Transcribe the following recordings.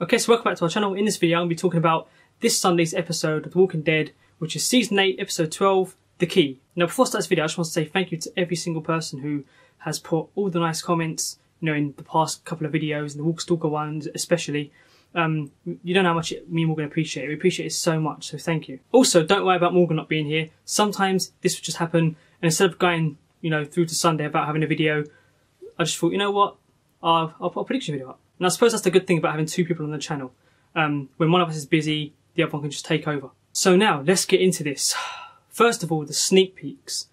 Okay, so welcome back to our channel. In this video, I'm going to be talking about this Sunday's episode of The Walking Dead, which is Season 8, Episode 12, The Key. Now, before I start this video, I just want to say thank you to every single person who has put all the nice comments, in the past couple of videos, and the Walkstalker ones especially. You don't know how much me and Morgan appreciate it. We appreciate it so much, so thank you. Also, don't worry about Morgan not being here. Sometimes this would just happen, and instead of going, through to Sunday without having a video, I just thought, you know what, I'll put a prediction video up. And I suppose that's the good thing about having two people on the channel. When one of us is busy, the other one can just take over. So now, let's get into this. First of all, the sneak peeks.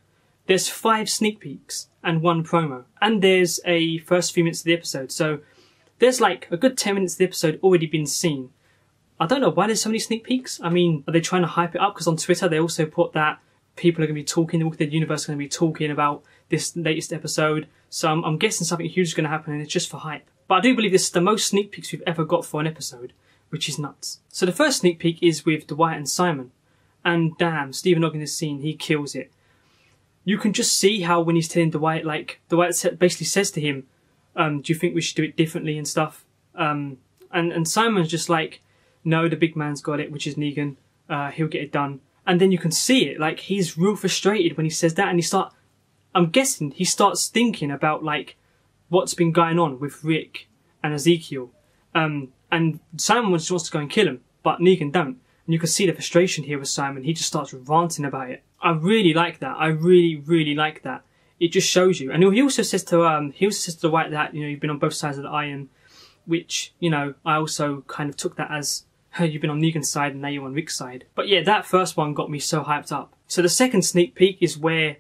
There's 5 sneak peeks and 1 promo. And there's a first few minutes of the episode. So there's like a good 10 minutes of the episode already been seen. I don't know why there's so many sneak peeks. I mean, are they trying to hype it up? Because on Twitter they also put that people are going to be talking, the Walking Dead universe is going to be talking about this latest episode. So I'm guessing something huge is going to happen and it's just for hype. But I do believe this is the most sneak peeks we've ever got for an episode, which is nuts. So the first sneak peek is with Dwight and Simon. And damn, Stephen Ogg in this scene, he kills it. You can just see how when he's telling Dwight, Dwight basically says to him, do you think we should do it differently and stuff? And Simon's just like, no, the big man's got it, which is Negan. He'll get it done. And then you can see it, like, he's real frustrated when he says that, and I'm guessing he starts thinking about, what's been going on with Rick and Ezekiel. And Simon just wants to go and kill him, but Negan don't. And you can see the frustration here with Simon. He just starts ranting about it. I really like that. I really, really like that. It just shows you. And he also says to Dwight that, you've been on both sides of the iron, which, I also kind of took that as, you've been on Negan's side and now you're on Rick's side. But yeah, that first one got me so hyped up. So the second sneak peek is where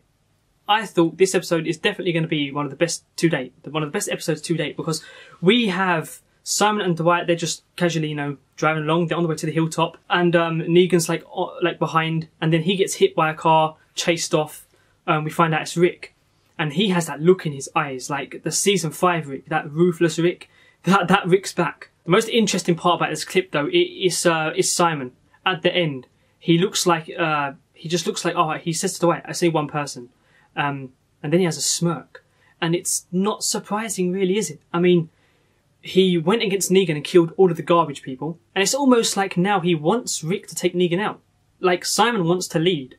I thought this episode is definitely going to be one of the best to date. One of the best episodes to date, because we have Simon and Dwight, they're just casually, driving along. They're on the way to the hilltop, and Negan's like behind, and then he gets hit by a car, chased off. We find out it's Rick, and he has that look in his eyes, like the season 5 Rick, that ruthless Rick. That Rick's back. The most interesting part about this clip, though, is Simon at the end. He looks like he just looks like, oh, he says to Dwight, I say one person. And then he has a smirk. And it's not surprising, really, is it? I mean, he went against Negan and killed all of the garbage people. And it's almost like now he wants Rick to take Negan out. Like, Simon wants to lead.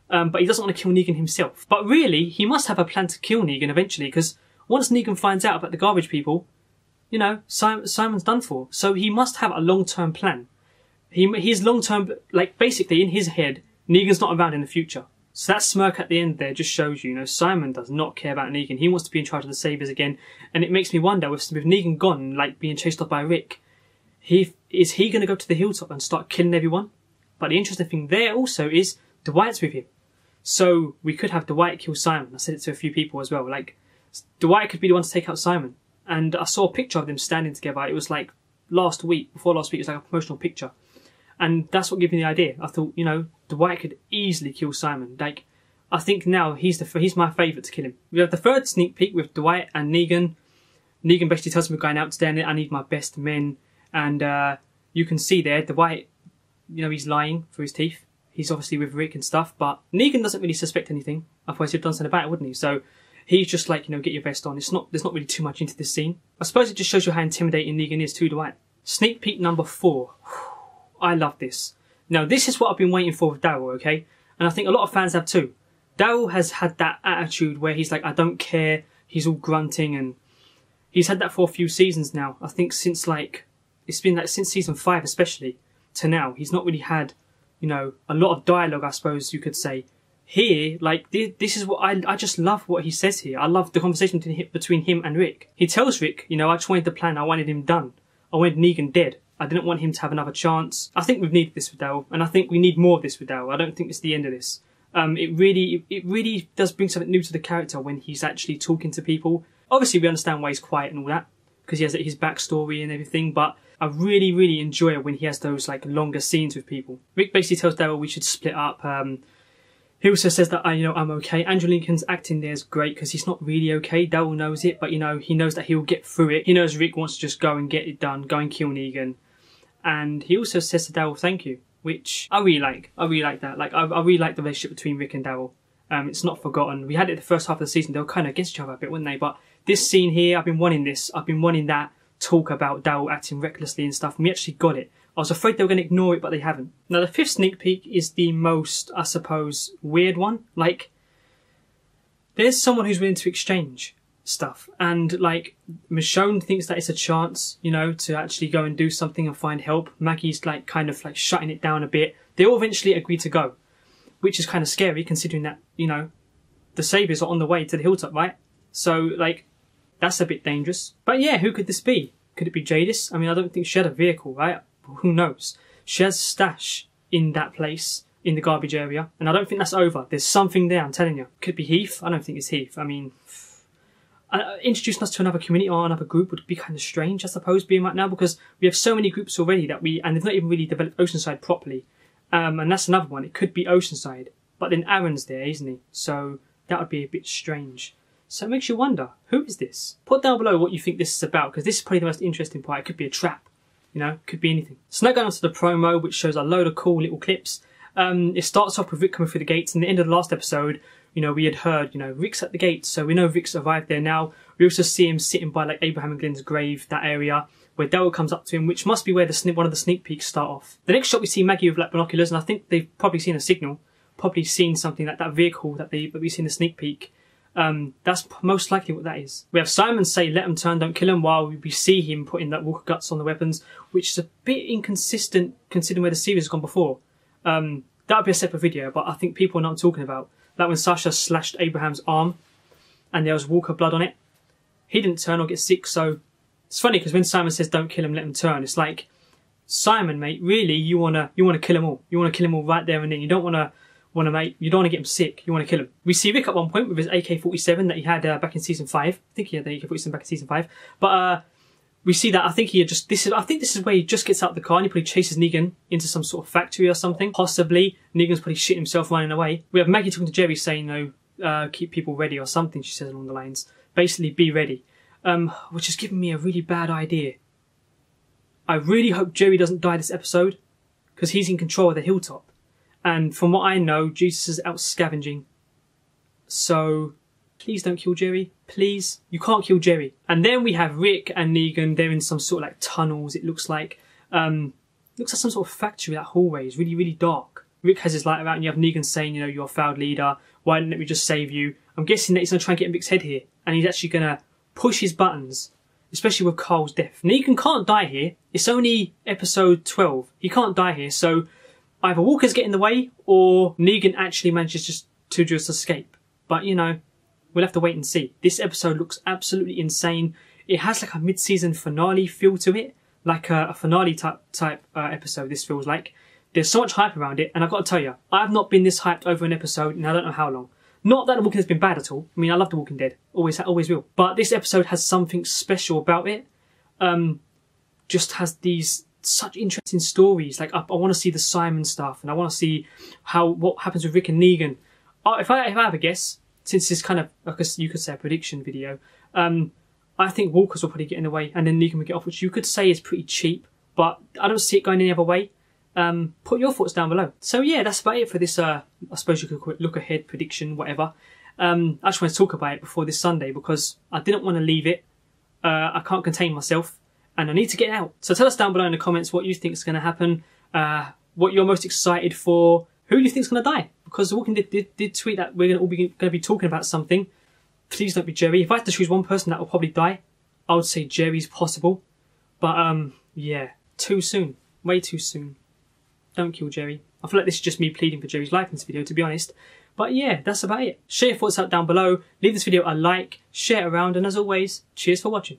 But he doesn't want to kill Negan himself. But really, he must have a plan to kill Negan eventually. Because once Negan finds out about the garbage people, Simon's done for. So he must have a long-term plan. His long-term, basically in his head, Negan's not around in the future. So that smirk at the end there just shows you, Simon does not care about Negan. He wants to be in charge of the Saviors again. And it makes me wonder, with Negan gone, being chased off by Rick, is he going to go to the hilltop and start killing everyone? But the interesting thing there also is Dwight's with him. So we could have Dwight kill Simon. I said it to a few people as well. Dwight could be the one to take out Simon. And I saw a picture of them standing together. It was before last week, it was like a promotional picture. And that's what gave me the idea. I thought, Dwight could easily kill Simon. I think now he's my favourite to kill him. We have the third sneak peek with Dwight and Negan. Negan basically tells him we're going out today and I need my best men. And you can see there, Dwight, he's lying through his teeth. He's obviously with Rick and stuff, but Negan doesn't really suspect anything. Otherwise he'd have done something about it, wouldn't he? So he's just get your vest on. There's not really too much into this scene. I suppose it just shows you how intimidating Negan is to Dwight. Sneak peek number 4. I love this. Now, this is what I've been waiting for with Daryl, okay? And I think a lot of fans have too. Daryl has had that attitude where he's like, I don't care. He's all grunting, and he's had that for a few seasons now. I think since it's been since season 5 especially to now. He's not really had, a lot of dialogue, I suppose you could say. Here, this is what I just love what he says here. I love the conversation between him and Rick. He tells Rick, I just wanted the plan. I wanted him done. I wanted Negan dead. I didn't want him to have another chance. I think we've needed this with Daryl, and I think we need more of this with Daryl. I don't think it's the end of this. It really does bring something new to the character when he's actually talking to people. Obviously, we understand why he's quiet and all that, because he has his backstory and everything, but I really, really enjoy it when he has those, longer scenes with people. Rick basically tells Daryl we should split up. He also says that, I'm okay. Andrew Lincoln's acting there is great because he's not really okay. Daryl knows it, but, he knows that he'll get through it. He knows Rick wants to just go and get it done, go and kill Negan. And he also says to Daryl, thank you, which I really like. I really like that. I really like the relationship between Rick and Daryl. It's not forgotten. We had it the first half of the season. They were kind of against each other a bit, weren't they? But this scene here, I've been wanting this. I've been wanting that talk about Daryl acting recklessly and stuff, and we actually got it. I was afraid they were going to ignore it, but they haven't. Now, the 5th sneak peek is the most, I suppose, weird one. Like, there's someone who's willing to exchange stuff, and like Michonne thinks that it's a chance, you know, to actually go and do something and find help. Maggie's like kind of like shutting it down a bit. They all eventually agree to go, which is kind of scary considering that, you know, the Saviors are on the way to the hilltop, right? So like, that's a bit dangerous. But yeah, who could this be? Could it be Jadis? I mean, I don't think she had a vehicle, right? Who knows? She has stash in that place, in the garbage area, and I don't think that's over. There's something there, I'm telling you. Could be Heath? I don't think it's Heath. I mean, introducing us to another community or another group would be kind of strange, I suppose, being right now, because we have so many groups already that and they've not even really developed Oceanside properly. And that's another one. It could be Oceanside, but then Aaron's there, isn't he? So that would be a bit strange. So it makes you wonder, who is this? Put down below what you think this is about, because this is probably the most interesting part. It could be a trap, you know, it could be anything. So now going on to the promo, which shows a load of cool little clips. It starts off with Rick coming through the gates, and at the end of the last episode, you know, we had heard, you know, Rick's at the gates, so we know Rick's arrived there now. We also see him sitting by like Abraham and Glenn's grave, that area, where Daryl comes up to him, which must be where one of the sneak peeks start off. The next shot we see Maggie with like binoculars, and I think they've probably seen a signal, probably seen something like that vehicle that we see in the sneak peek. That's most likely what that is. We have Simon say, let him turn, don't kill him, while we see him putting that Walker guts on the weapons, which is a bit inconsistent considering where the series has gone before. That would be a separate video, but I think people know what I'm talking about. Like when Sasha slashed Abraham's arm and there was Walker blood on it. He didn't turn or get sick, so it's funny because when Simon says don't kill him, let him turn, it's like, Simon, mate, really, you wanna kill them all. You wanna kill them all right there and then. You don't wanna get him sick. You wanna kill him. We see Rick at one point with his AK-47 that he had back in season 5. I think he had the AK-47 back in season 5. But we see that I think this is where he just gets out of the car and he probably chases Negan into some sort of factory or something. Possibly Negan's probably shitting himself running away. We have Maggie talking to Jerry saying, you know, keep people ready or something. She says along the lines, basically be ready. Which is giving me a really bad idea. I really hope Jerry doesn't die this episode, because he's in control of the hilltop. And from what I know, Jesus is out scavenging. So please don't kill Jerry. Please. You can't kill Jerry. And then we have Rick and Negan. They're in some sort of like tunnels, it looks like. Looks like some sort of factory, that hallway is really, really dark. Rick has his light out and you have Negan saying, you know, you're a failed leader. Why didn't we just save you? I'm guessing that he's going to try and get in Rick's head here. And he's actually going to push his buttons, especially with Carl's death. Negan can't die here. It's only episode 12. He can't die here. So either Walker's get in the way or Negan actually manages to just escape. But, you know, we'll have to wait and see. This episode looks absolutely insane. It has like a mid-season finale feel to it. Like a finale type episode, this feels like. There's so much hype around it. And I've got to tell you, I've not been this hyped over an episode in I don't know how long. Not that The Walking Dead's been bad at all. I mean, I love The Walking Dead. Always will. But this episode has something special about it. Just has these such interesting stories. Like, I want to see the Simon stuff. And I want to see what happens with Rick and Negan. If I have a guess, since it's kind of, I guess you could say a prediction video, I think Walker's will probably get in the way. And then Negan will get off, which you could say is pretty cheap. But I don't see it going any other way. Put your thoughts down below. So yeah, that's about it for this, I suppose you could call it look ahead, prediction, whatever. I just want to talk about it before this Sunday because I didn't want to leave it. I can't contain myself and I need to get out. So tell us down below in the comments what you think is going to happen, what you're most excited for, who you think is going to die. Because The Walking Dead did tweet that we're all going to be talking about something. Please don't be Jerry. If I had to choose one person that will probably die, I would say Jerry's possible. But yeah, too soon. Way too soon. Don't kill Jerry. I feel like this is just me pleading for Jerry's life in this video, to be honest. But yeah, that's about it. Share your thoughts out down below. Leave this video a like, share it around, and as always, cheers for watching.